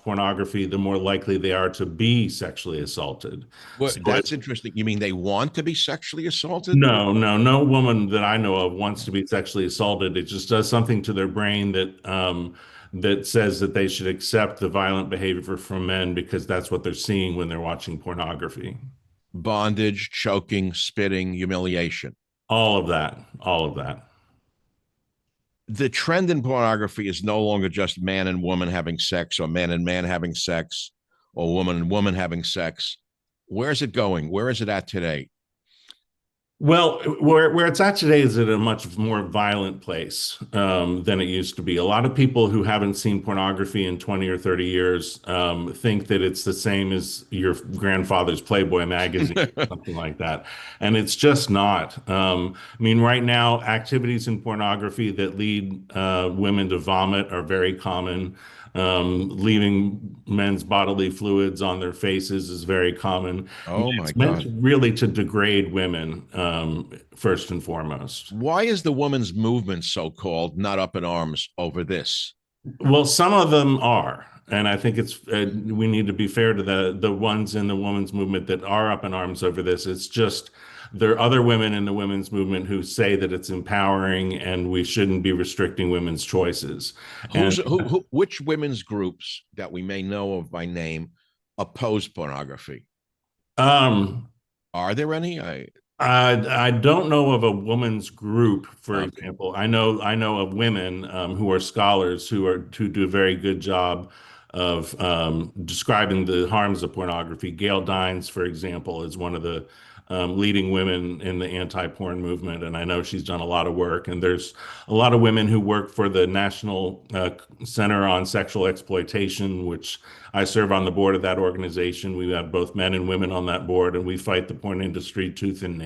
pornography, the more likely they are to be sexually assaulted. Well, So that's interesting. You mean they want to be sexually assaulted? no woman that I know of wants to be sexually assaulted. It just does something to their brain that says that they should accept the violent behavior from men because that's what they're seeing when they're watching pornography. Bondage, choking, spitting, humiliation. All of that, all of that. The trend in pornography is no longer just man and woman having sex or man and man having sex or woman and woman having sex. Where's it going? Where is it at today? Well, where it's at today is at a much more violent place than it used to be. A lot of people who haven't seen pornography in 20 or 30 years think that it's the same as your grandfather's Playboy magazine, something like that. And it's just not. I mean, right now, activities in pornography that lead women to vomit are very common. Leaving men's bodily fluids on their faces is very common. I mean, Oh my it's meant God. really to degrade women, first and foremost. Why is the women's movement, so called, not up in arms over this? Well, some of them are, and I think it's we need to be fair to the ones in the women's movement that are up in arms over this. It's just there are other women in the women's movement who say that it's empowering and we shouldn't be restricting women's choices. And Which women's groups that we may know of by name oppose pornography? um, Are there any? I don't know of a woman's group, for Okay. example. I know of women who are scholars who do a very good job of describing the harms of pornography. Gail Dines, for example, is one of the leading women in the anti-porn movement, and I know she's done a lot of work. And there's a lot of women who work for the National Center on Sexual Exploitation, which I serve on the board of that organization. We have both men and women on that board, and we fight the porn industry tooth and